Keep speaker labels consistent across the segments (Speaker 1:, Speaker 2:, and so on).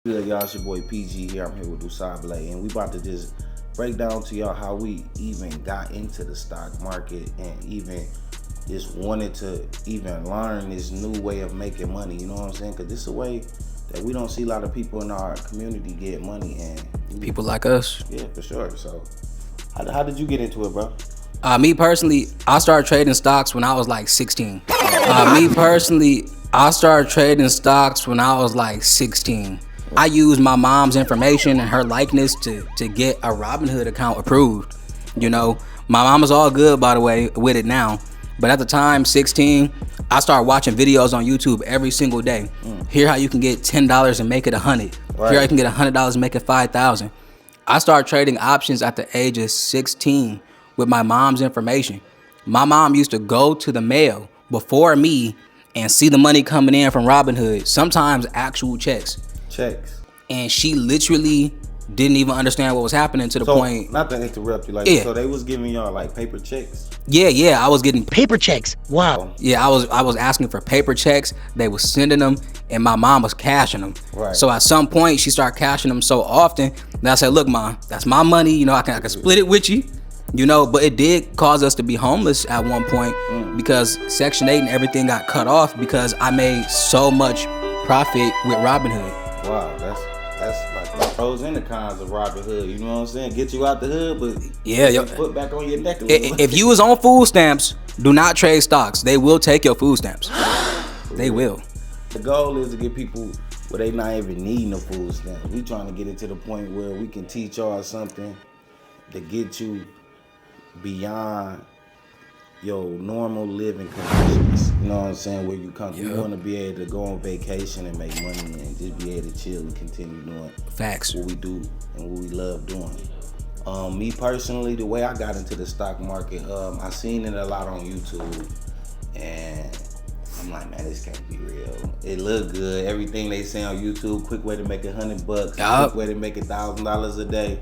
Speaker 1: Good, y'all. It's your boy PG here. I'm here with Usable, and we about to just break down to y'all how we even got into the stock market and even just wanted to even learn this new way of making money. You know what I'm saying? Because this is a way that we don't see a lot of people in our community get money, and
Speaker 2: people like us.
Speaker 1: Yeah, for sure. So, how did you get into it, bro?
Speaker 2: Me personally, I started trading stocks when I was like 16. I started trading stocks when I was like 16. I used my mom's information and her likeness to get a Robinhood account approved. You know, my mom is all good, by the way, with it now. But at the time, 16, I started watching videos on YouTube every single day. Here how you can get $10 and make it $100. Right. Here I can get $100 and make it $5,000. I started trading options at the age of 16 with my mom's information. My mom used to go to the mail before me and see the money coming in from Robinhood, sometimes actual checks. And she literally didn't even understand what was happening to the point.
Speaker 1: Not to interrupt you, so they was giving y'all like paper checks?
Speaker 2: Yeah, I was getting
Speaker 3: paper checks. Wow.
Speaker 2: Yeah, I was asking for paper checks. They was sending them, and my mom was cashing them.
Speaker 1: Right.
Speaker 2: So at some point, she started cashing them so often that I said, "Look, Mom, that's my money. You know, I can split it with you." You know, but it did cause us to be homeless at one point because Section 8 and everything got cut off because I made so much profit with Robinhood.
Speaker 1: Wow, that's like the pros and the cons of Robinhood. You know what I'm saying? Get you out the hood, but put back on your neck a little.
Speaker 2: If you was on food stamps, do not trade stocks. They will take your food stamps. They will.
Speaker 1: The goal is to get people where they not even needing the food stamps. We trying to get it to the point where we can teach y'all something to get you beyond your normal living conditions. You know what I'm saying? Where you come, you want to be able to go on vacation and make money and just be able to chill and continue doing
Speaker 2: facts
Speaker 1: what we do and what we love doing. Me personally, the way I got into the stock market, I seen it a lot on YouTube, and I'm like, man, this can't be real. It look good. Everything they say on YouTube, quick way to make $100, quick way to make $1,000 a day,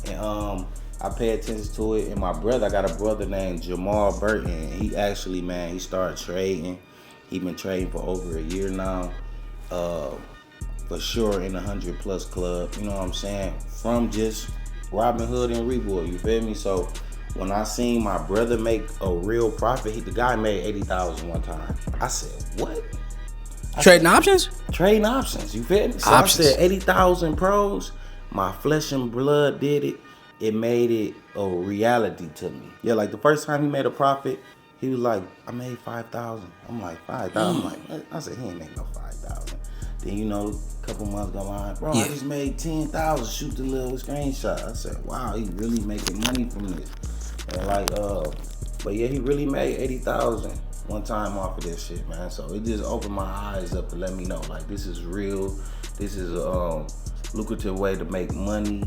Speaker 1: and I pay attention to it, and my brother, I got a brother named Jamal Burton. He actually, he started trading. He been trading for over a year now, for sure in the 100+ club. You know what I'm saying? From just Robinhood and Reward, you feel me? So when I seen my brother make a real profit, the guy made $80,000 one time. I said, what?
Speaker 2: Trading options?
Speaker 1: Trading options, you feel me? So
Speaker 2: options.
Speaker 1: I said 80,000 pros. My flesh and blood did it. It made it a reality to me. Yeah, like the first time he made a profit, he was like, I made 5,000. I'm like, 5,000? I'm like, I said, he ain't make no 5,000. Then, a couple months go on, bro, I just made 10,000. Shoot the little screenshot. I said, wow, he really making money from this. And but yeah, he really made 80,000 one time off of this shit, man. So it just opened my eyes up to let me know, like, this is real. This is a lucrative way to make money.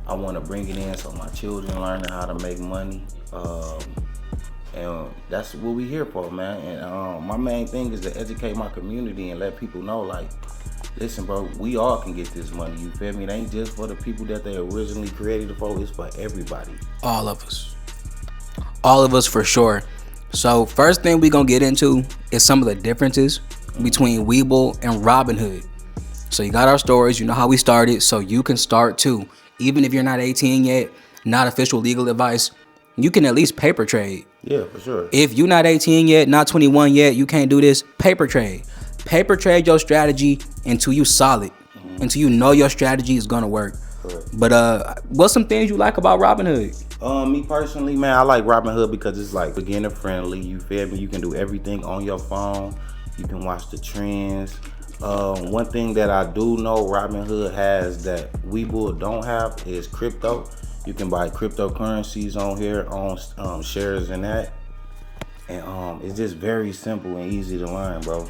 Speaker 1: I want to bring it in so my children learning how to make money. And that's what we here for, man. And my main thing is to educate my community and let people know, like, listen, bro, we all can get this money. You feel me? It ain't just for the people that they originally created it for. It's for everybody.
Speaker 2: All of us. All of us for sure. So first thing we gonna get into is some of the differences between Webull and Robinhood. So you got our stories, you know how we started, so you can start too. Even if you're not 18 yet, not official legal advice, you can at least paper trade.
Speaker 1: Yeah, for sure.
Speaker 2: If you're not 18 yet, not 21 yet, you can't do this, paper trade. Paper trade your strategy until you solid, until you know your strategy is gonna work.
Speaker 1: Correct.
Speaker 2: But what's some things you like about Robinhood?
Speaker 1: Me personally, man, I like Robinhood because it's like beginner friendly. You feel me? You can do everything on your phone. You can watch the trends. One thing that I do know Robinhood has that Webull don't have is crypto. You can buy cryptocurrencies on here, on shares and that. And it's just very simple and easy to learn, bro.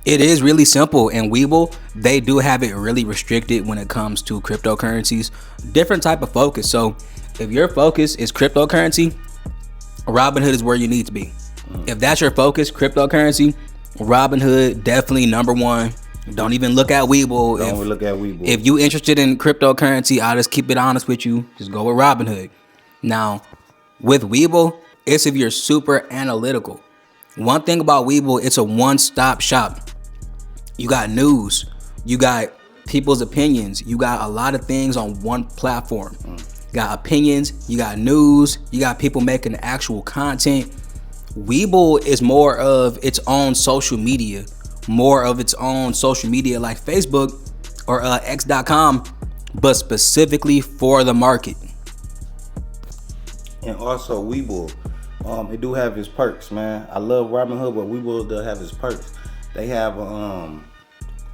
Speaker 2: It is really simple, and Webull, they do have it really restricted when it comes to cryptocurrencies. Different type of focus. So if your focus is cryptocurrency, Robinhood is where you need to be. If that's your focus, cryptocurrency, Robinhood definitely number one. Don't even look at Webull.
Speaker 1: Don't look at Webull.
Speaker 2: If you interested in cryptocurrency, I'll just keep it honest with you. Just go with Robinhood. Now, with Webull, it's if you're super analytical. One thing about Webull, it's a one-stop shop. You got news, You got people's opinions. You got a lot of things on one platform. You got opinions, you got news, you got people making actual content. Webull is more of its own social media, like Facebook or X.com, but specifically for the market.
Speaker 1: And also Webull, it do have its perks, man. I love Robinhood, but Webull does have its perks. They have a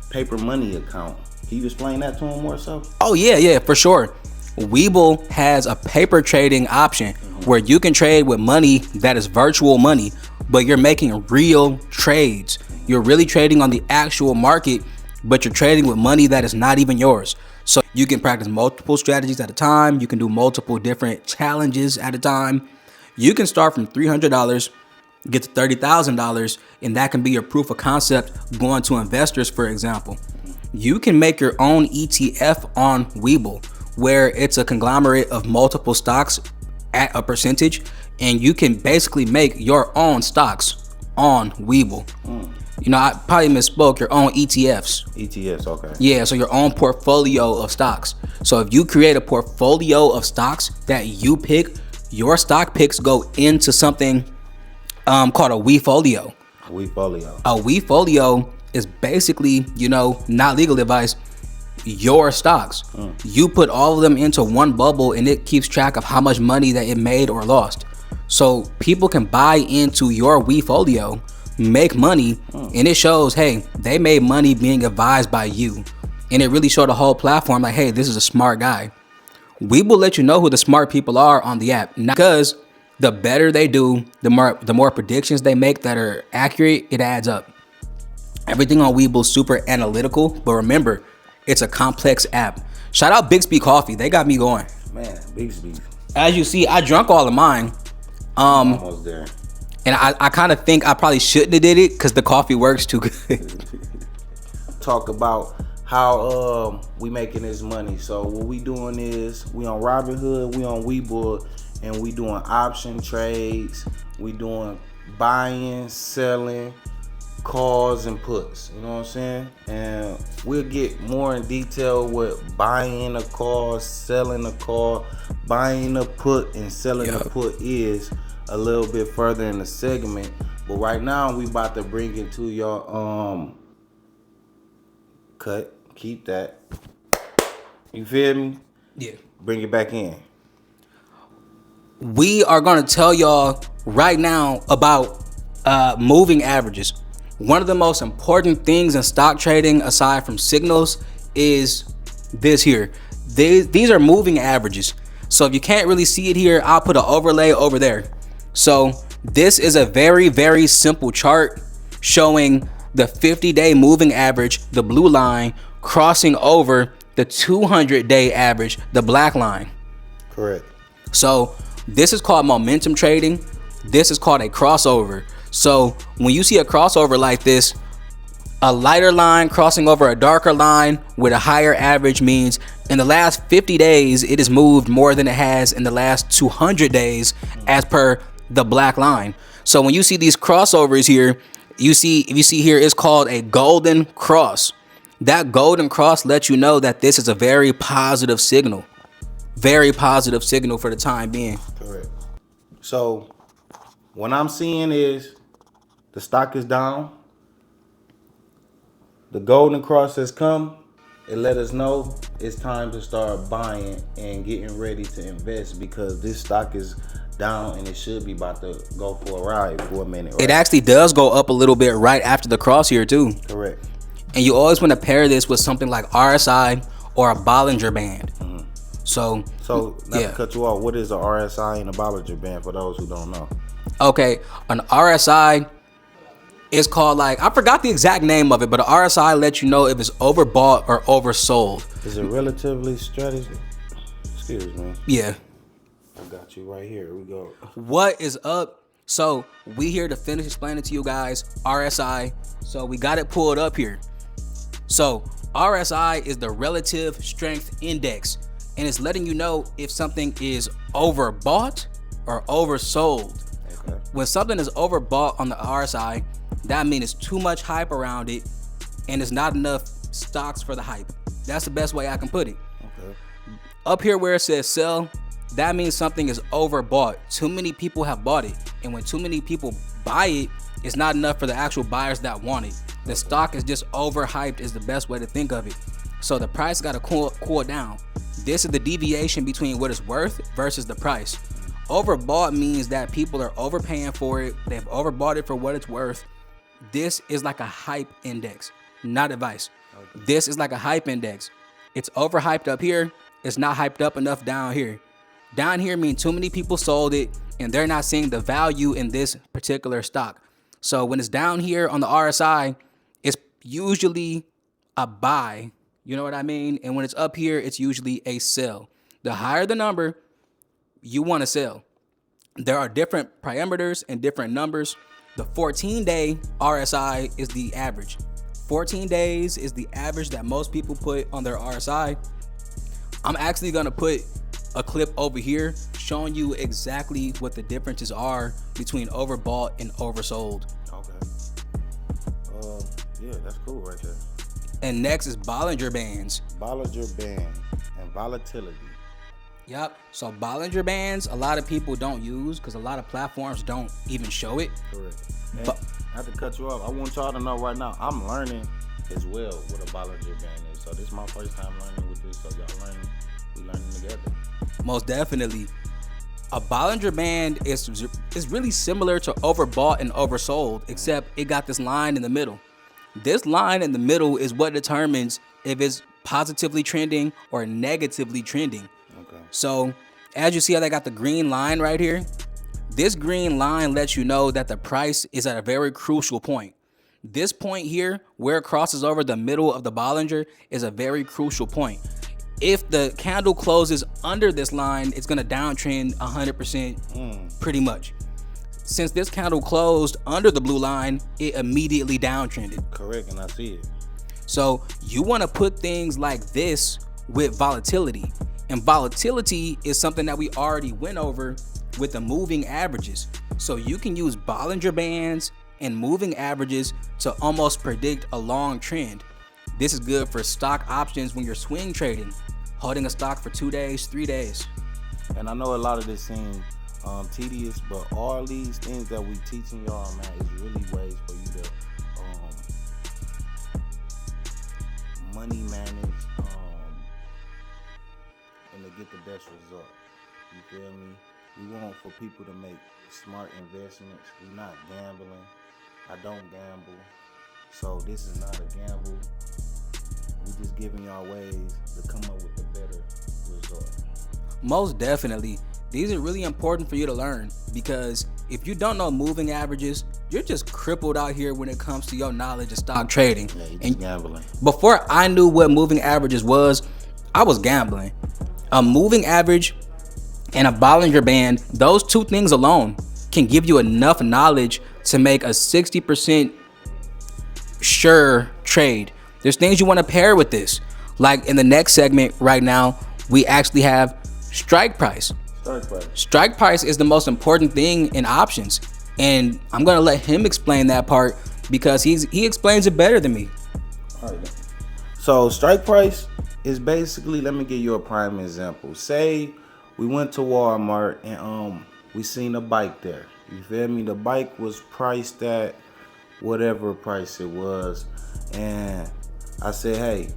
Speaker 1: paper money account. Can you explain that to them more so?
Speaker 2: Oh yeah, for sure. Webull has a paper trading option where you can trade with money that is virtual money, but you're making real trades. You're really trading on the actual market, but you're trading with money that is not even yours. So you can practice multiple strategies at a time. You can do multiple different challenges at a time. You can start from $300, get to $30,000, and that can be your proof of concept going to investors, for example. You can make your own ETF on Webull, where it's a conglomerate of multiple stocks at a percentage, and you can basically make your own stocks on Webull. You know, I probably misspoke, your own ETFs.
Speaker 1: ETFs, okay.
Speaker 2: Yeah, so your own portfolio of stocks. So if you create a portfolio of stocks that you pick, your stock picks go into something called a WeFolio. A WeFolio is basically, you know, not legal advice, your stocks. You put all of them into one bubble and it keeps track of how much money that it made or lost. So people can buy into your WeFolio, make money, and it shows, hey, they made money being advised by you. And it really showed the whole platform like, hey, this is a smart guy. We will let you know who the smart people are on the app, not because the better they do, the more predictions they make that are accurate, it adds up. Everything on Webull is super analytical, but remember, it's a complex app. Shout out Bixby Coffee. They got me going.
Speaker 1: Man, Bixby.
Speaker 2: As you see, I drunk all of mine.
Speaker 1: Almost there.
Speaker 2: And I kind of think I probably shouldn't have did it because the coffee works too good.
Speaker 1: Talk about how we making this money. So what we doing is we on Robinhood, we on Webull, and we doing option trades. We doing buying, selling, calls and puts, you know what I'm saying? And we'll get more in detail with buying a call, selling a call, buying a put, and selling a put is a little bit further in the segment. But right now we about to bring it to your cut. Keep that. You feel me?
Speaker 2: Yeah.
Speaker 1: Bring it back in.
Speaker 2: We are gonna tell y'all right now about moving averages. One of the most important things in stock trading, aside from signals, is this here. These are moving averages. So if you can't really see it here, I'll put an overlay over there. So this is a very, very simple chart showing the 50-day moving average, the blue line, crossing over the 200-day average, the black line.
Speaker 1: Correct.
Speaker 2: So this is called momentum trading. This is called a crossover. So when you see a crossover like this, a lighter line crossing over a darker line with a higher average means in the last 50 days, it has moved more than it has in the last 200 days as per the black line. So when you see these crossovers here, if you see here, it's called a golden cross. That golden cross lets you know that this is a very positive signal. Very positive signal for the time being.
Speaker 1: Correct. So what I'm seeing is the stock is down. The golden cross has come. It let us know it's time to start buying and getting ready to invest because this stock is down and it should be about to go for a ride for a minute. Right?
Speaker 2: It actually does go up a little bit right after the cross here too.
Speaker 1: Correct.
Speaker 2: And you always want to pair this with something like RSI or a Bollinger Band. So
Speaker 1: not to cut you off, what is a RSI and a Bollinger Band for those who don't know?
Speaker 2: Okay, an RSI is called, like, I forgot the exact name of it, but an RSI lets you know if it's overbought or oversold.
Speaker 1: Is it relatively strategy? Excuse me.
Speaker 2: Yeah.
Speaker 1: I got you right here. We go.
Speaker 2: What is up? So we here to finish explaining to you guys RSI. So we got it pulled up here. So RSI is the relative strength index, and it's letting you know if something is overbought or oversold. Okay. When something is overbought on the RSI, that means it's too much hype around it and it's not enough stocks for the hype. That's the best way I can put it.
Speaker 1: Okay.
Speaker 2: Up here where it says sell, that means something is overbought. Too many people have bought it. And when too many people buy it, it's not enough for the actual buyers that want it. The stock is just overhyped is the best way to think of it. So the price got to cool down. This is the deviation between what it's worth versus the price. Overbought means that people are overpaying for it. They've overbought it for what it's worth. This is like a hype index, not advice. Okay. This is like a hype index. It's overhyped up here. It's not hyped up enough down here. Down here means too many people sold it and they're not seeing the value in this particular stock. So when it's down here on the RSI, it's usually a buy. You know what I mean? And when it's up here, it's usually a sell. The higher the number, you want to sell. There are different parameters and different numbers. The 14-day RSI is the average. 14 days is the average that most people put on their RSI. I'm actually going to put a clip over here showing you exactly what the differences are between overbought and oversold.
Speaker 1: Okay. Yeah, that's cool right there.
Speaker 2: And next is Bollinger Bands.
Speaker 1: Bollinger Bands and volatility.
Speaker 2: Yep. So Bollinger Bands, a lot of people don't use because a lot of platforms don't even show it.
Speaker 1: Correct. But not to cut you off, I want y'all to know right now, I'm learning as well what a Bollinger Band is. So this is my first time learning with this. So y'all learning, we learning together.
Speaker 2: Most definitely. A Bollinger Band is really similar to overbought and oversold, except it got this line in the middle. This line in the middle is what determines if it's positively trending or negatively trending.
Speaker 1: Okay.
Speaker 2: So as you see how they got the green line right here, this green line lets you know that the price is at a very crucial point. This point here, where it crosses over the middle of the Bollinger, is a very crucial point. If the candle closes under this line, it's going to downtrend 100% pretty much. Since this candle closed under the blue line, it immediately downtrended.
Speaker 1: Correct, and I see it.
Speaker 2: So you want to put things like this with volatility. And volatility is something that we already went over with the moving averages. So you can use Bollinger Bands and moving averages to almost predict a long trend. This is good for stock options when you're swing trading, holding a stock for 2 days, 3 days.
Speaker 1: And I know a lot of this seems tedious, but all these things that we teaching y'all, man, is really ways for you to money manage and to get the best result. You feel me? We want for people to make smart investments. We're not gambling. I don't gamble. So this is not a gamble. We're just giving y'all ways to come up with a better result.
Speaker 2: Most definitely. These are really important for you to learn because if you don't know moving averages, you're just crippled out here when it comes to your knowledge of stock trading.
Speaker 1: Yeah, you're just gambling.
Speaker 2: Before I knew what moving averages was, I was gambling. A moving average and a Bollinger Band, those two things alone can give you enough knowledge to make a 60% sure trade. There's things you want to pair with this. Like in the next segment right now, we actually have strike price. Strike price is the most important thing in options. And I'm going to let him explain that part because he explains it better than me.
Speaker 1: All right. So strike price is basically, let me give you a prime example. Say we went to Walmart and we seen a bike there. You feel me? The bike was priced at whatever price it was. And I said, hey,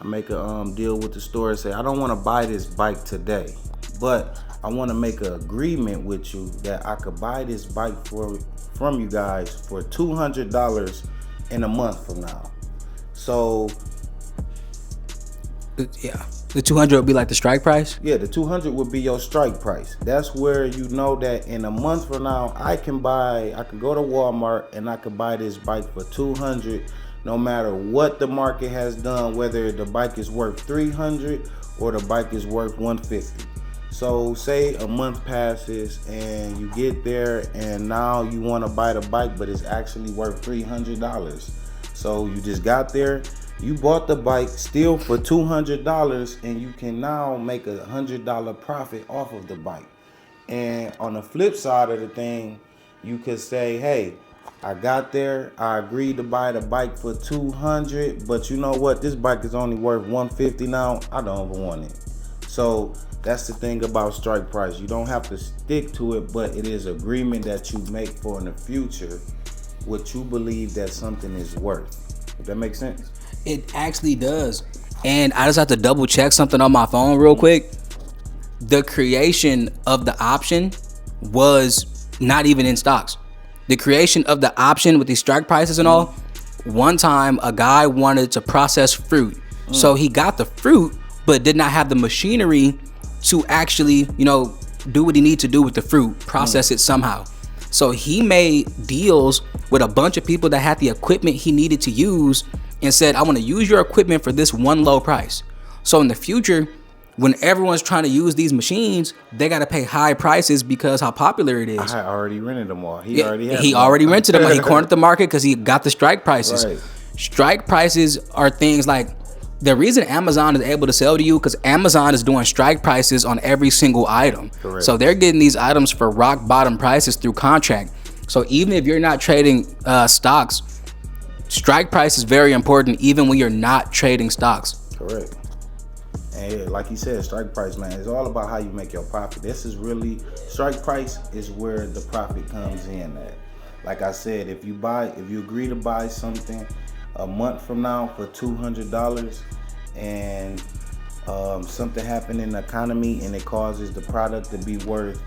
Speaker 1: I make a deal with the store and say, I don't want to buy this bike today, but I want to make an agreement with you that I could buy this bike from you guys for $200 in a month from now. So
Speaker 2: yeah, the 200 would be like the strike price.
Speaker 1: Yeah, the 200 would be your strike price. That's where you know that in a month from now, I can go to Walmart and I can buy this bike for 200, no matter what the market has done, whether the bike is worth 300 or the bike is worth 150. So say a month passes and you get there and now you want to buy the bike, but it's actually worth $300. So you just got there, you bought the bike still for $200 and you can now make $100 profit off of the bike. And on the flip side of the thing, you could say, hey, I got there. I agreed to buy the bike for $200, but you know what? This bike is only worth $150 now. I don't even want it. So that's the thing about strike price. You don't have to stick to it, but it is agreement that you make for in the future what you believe that something is worth. If that makes sense?
Speaker 2: It actually does. And I just have to double check something on my phone real quick. The creation of the option was not even in stocks. The creation of the option with these strike prices and all, one time a guy wanted to process fruit. So he got the fruit, but did not have the machinery to actually, do what he needs to do with the fruit, process it somehow. So he made deals with a bunch of people that had the equipment he needed to use and said, I want to use your equipment for this one low price. So in the future, when everyone's trying to use these machines, they got to pay high prices because how popular it is.
Speaker 1: I already rented them all. He
Speaker 2: already rented them. He cornered the market because he got the strike prices. Right. Strike prices are things like the reason Amazon is able to sell to you because Amazon is doing strike prices on every single item. Correct. So they're getting these items for rock bottom prices through contract. So even if you're not trading stocks, strike price is very important even when you're not trading stocks.
Speaker 1: Correct. And like you said, strike price, man, it's all about how you make your profit. This is really, strike price is where the profit comes in at. Like I said, if you agree to buy something a month from now for $200 and something happened in the economy and it causes the product to be worth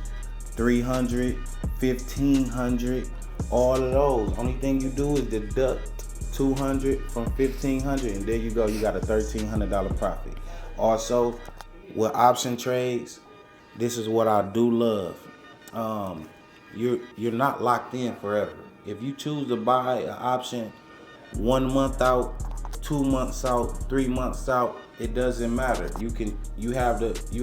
Speaker 1: $300, $1,500, all of those. Only thing you do is deduct $200 from $1,500 and there you go, you got a $1,300 profit. Also, with option trades, this is what I do love. You're not locked in forever. If you choose to buy an option 1 month out, 2 months out, 3 months out, it doesn't matter. You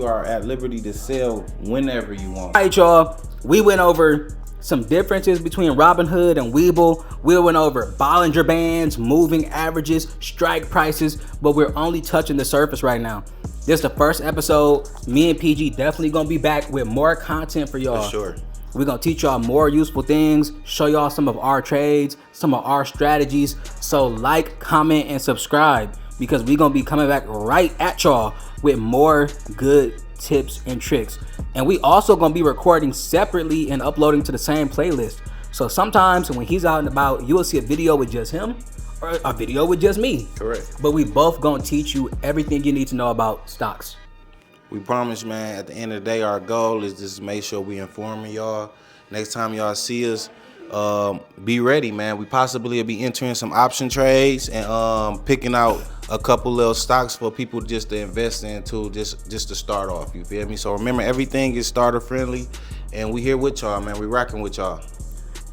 Speaker 1: are at liberty to sell whenever you want.
Speaker 2: All right, y'all. We went over some differences between Robinhood and Webull. We went over Bollinger Bands, moving averages, strike prices, but we're only touching the surface right now. This is the first episode. Me and PG definitely gonna be back with more content for y'all.
Speaker 1: For sure.
Speaker 2: We're gonna teach y'all more useful things, show y'all some of our trades, some of our strategies. So like, comment, and subscribe because we're gonna be coming back right at y'all with more good tips and tricks. And we also gonna be recording separately and uploading to the same playlist. So sometimes when he's out and about, you will see a video with just him or a video with just me.
Speaker 1: Correct.
Speaker 2: But we both gonna teach you everything you need to know about stocks.
Speaker 1: We promise, man, at the end of the day, our goal is just to make sure we informing y'all. Next time y'all see us, be ready, man. We possibly will be entering some option trades and picking out a couple little stocks for people just to invest into, just to start off. You feel me? So remember, everything is starter friendly, and we here with y'all, man. We rocking with y'all.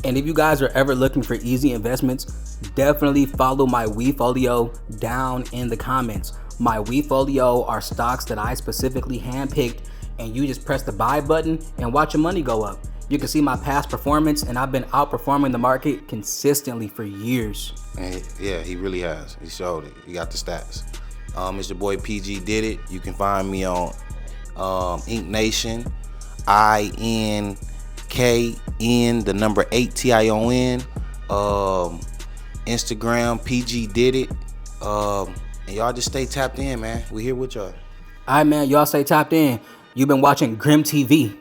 Speaker 2: And if you guys are ever looking for easy investments, definitely follow my WeFolio down in the comments. My WeFolio are stocks that I specifically handpicked, and you just press the buy button and watch your money go up. You can see my past performance, and I've been outperforming the market consistently for years.
Speaker 1: And yeah, he really has. He showed it. He got the stats. It's your boy PG did it. You can find me on Ink Nation, INKN, the number 8 TION. Instagram, PG did it. And y'all just stay tapped in, man. We here with y'all.
Speaker 2: All right, man. Y'all stay tapped in. You've been watching Grim TV.